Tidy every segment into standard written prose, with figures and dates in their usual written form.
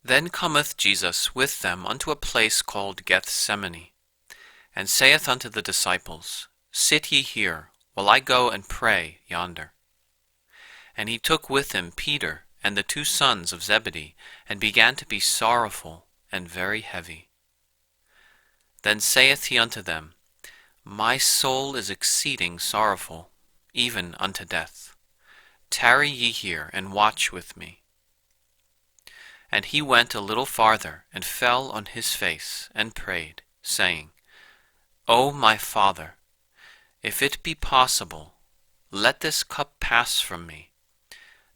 Then cometh Jesus with them unto a place called Gethsemane, and saith unto the disciples, Sit ye here, while I go and pray yonder. And he took with him Peter and the 2 sons of Zebedee, and began to be sorrowful and very heavy. Then saith he unto them, My soul is exceeding sorrowful, even unto death. Tarry ye here, and watch with me. And he went a little farther, and fell on his face, and prayed, saying, O my Father, if it be possible, let this cup pass from me.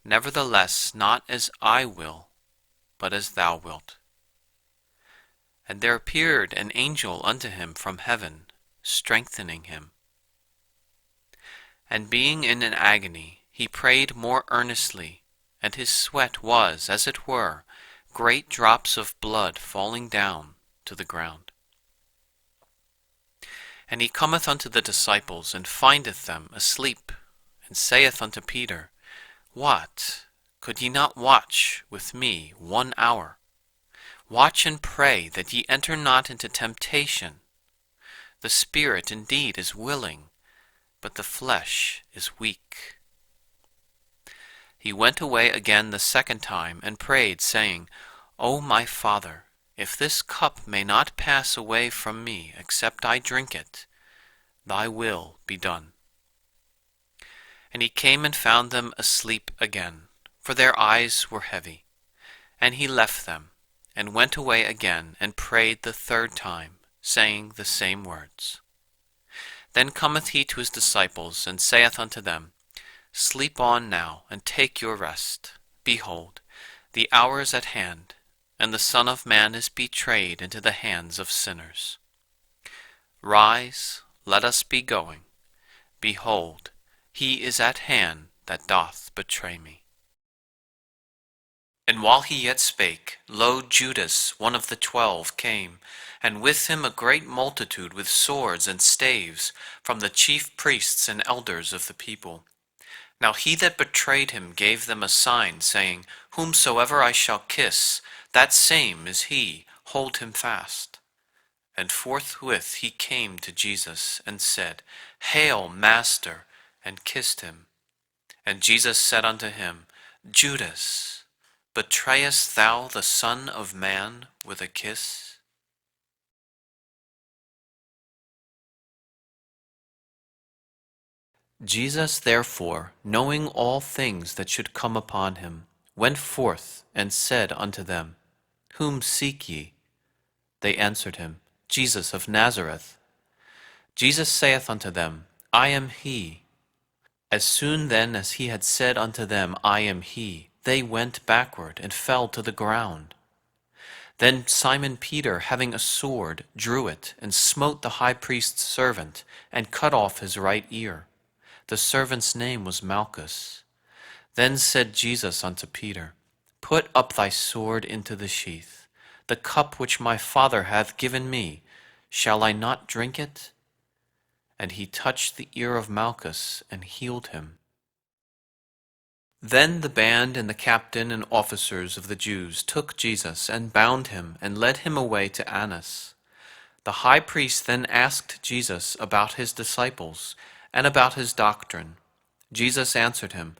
Nevertheless, not as I will, but as thou wilt. And there appeared an angel unto him from heaven, strengthening him. And being in an agony, he prayed more earnestly, and his sweat was, as it were, great drops of blood falling down to the ground. And he cometh unto the disciples, and findeth them asleep, and saith unto Peter, What? Could ye not watch with me 1 hour? Watch and pray that ye enter not into temptation. The spirit indeed is willing, but the flesh is weak. He went away again the 2nd time, and prayed, saying, O my Father, if this cup may not pass away from me, except I drink it, thy will be done. And he came and found them asleep again, for their eyes were heavy. And he left them, and went away again, and prayed the 3rd time, saying the same words. Then cometh he to his disciples, and saith unto them, Sleep on now, and take your rest. Behold, the hour is at hand, and the Son of Man is betrayed into the hands of sinners. Rise, let us be going. Behold, he is at hand that doth betray me. And while he yet spake, lo, Judas, one of the 12, came, and with him a great multitude with swords and staves, from the chief priests and elders of the people. Now he that betrayed him gave them a sign, saying, Whomsoever I shall kiss, that same is he, hold him fast. And forthwith he came to Jesus, and said, Hail, Master, and kissed him. And Jesus said unto him, Judas, betrayest thou the Son of Man with a kiss? Jesus therefore, knowing all things that should come upon him, went forth, and said unto them, Whom seek ye? They answered him, Jesus of Nazareth. Jesus saith unto them, I am he. As soon then as he had said unto them, I am he, they went backward, and fell to the ground. Then Simon Peter, having a sword, drew it, and smote the high priest's servant, and cut off his right ear. The servant's name was Malchus. Then said Jesus unto Peter, Put up thy sword into the sheath. The cup which my Father hath given me, shall I not drink it? And he touched the ear of Malchus, and healed him. Then the band and the captain and officers of the Jews took Jesus, and bound him, and led him away to Annas. The high priest then asked Jesus about his disciples, and about his doctrine. Jesus answered him,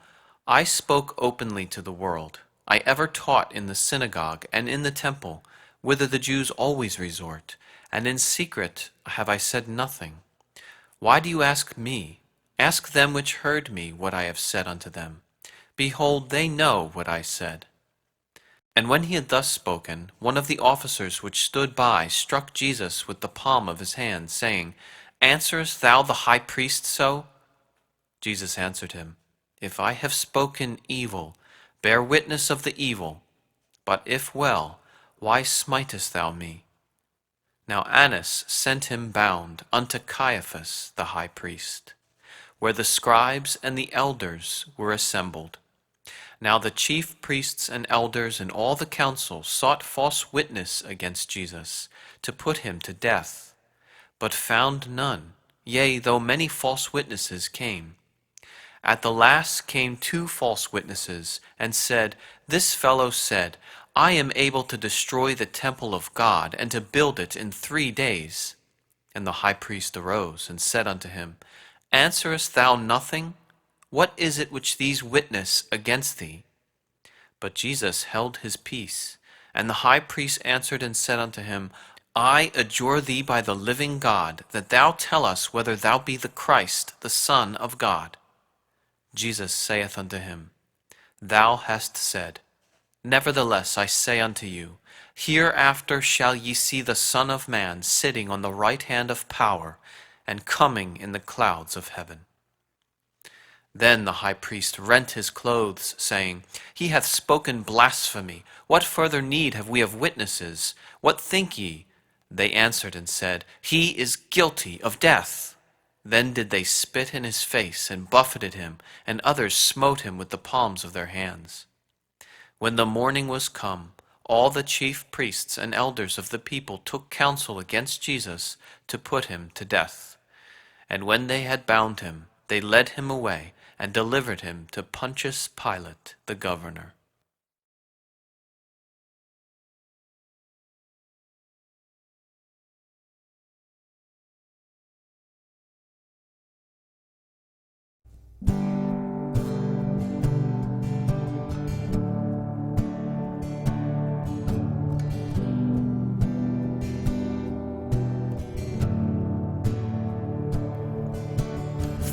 I spoke openly to the world. I ever taught in the synagogue and in the temple, whither the Jews always resort, and in secret have I said nothing. Why do you ask me? Ask them which heard me what I have said unto them. Behold, they know what I said. And when he had thus spoken, one of the officers which stood by struck Jesus with the palm of his hand, saying, Answerest thou the high priest so? Jesus answered him, If I have spoken evil, bear witness of the evil. But if well, why smitest thou me? Now Annas sent him bound unto Caiaphas the high priest, where the scribes and the elders were assembled. Now the chief priests and elders and all the council sought false witness against Jesus, to put him to death, but found none, yea, though many false witnesses came. At the last came 2 false witnesses, and said, This fellow said, I am able to destroy the temple of God and to build it in 3 days. And the high priest arose and said unto him, Answerest thou nothing? What is it which these witness against thee? But Jesus held his peace. And the high priest answered and said unto him, I adjure thee by the living God, that thou tell us whether thou be the Christ, the Son of God. Jesus saith unto him, Thou hast said. Nevertheless I say unto you, hereafter shall ye see the Son of Man sitting on the right hand of power, and coming in the clouds of heaven. Then the high priest rent his clothes, saying, He hath spoken blasphemy. What further need have we of witnesses? What think ye? They answered and said, He is guilty of death. Then did they spit in his face, and buffeted him, and others smote him with the palms of their hands. When the morning was come, all the chief priests and elders of the people took counsel against Jesus to put him to death. And when they had bound him, they led him away, and delivered him to Pontius Pilate the governor.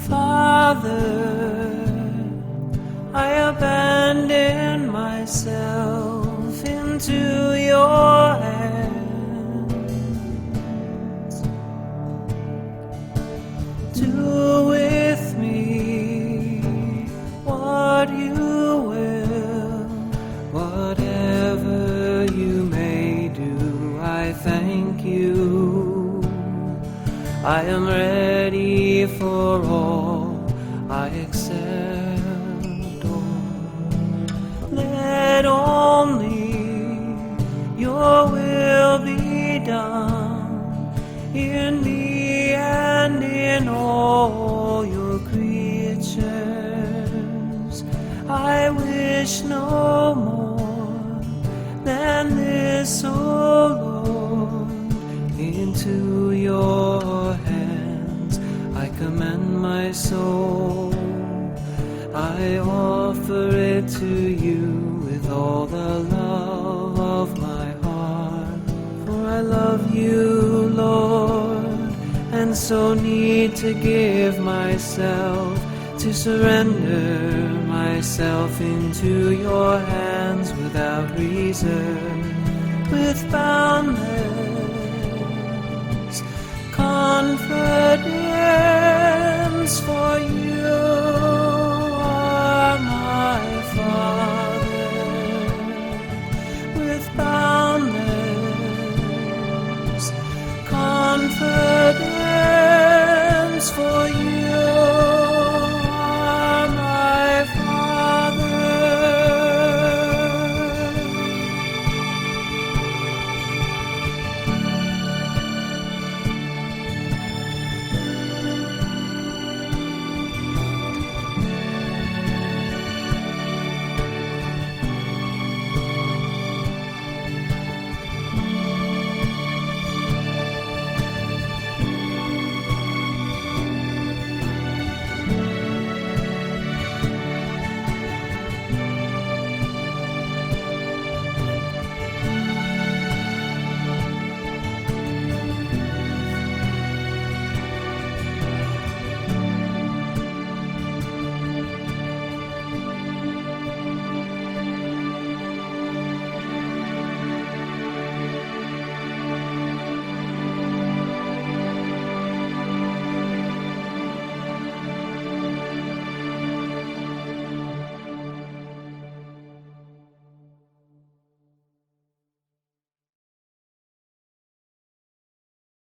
Father, I abandon myself into your hands. Do with me what you will, whatever you may do. I thank you. I am ready for all. I accept all. Let only your will be done in me and in all your creatures. I wish no more than this, O Lord. Into your hands I commend my soul. I offer it to you with all the love of my heart. For I love you, Lord, and so need to give myself, to surrender myself into your hands without reserve, with boundless confidence. For you are my Father, with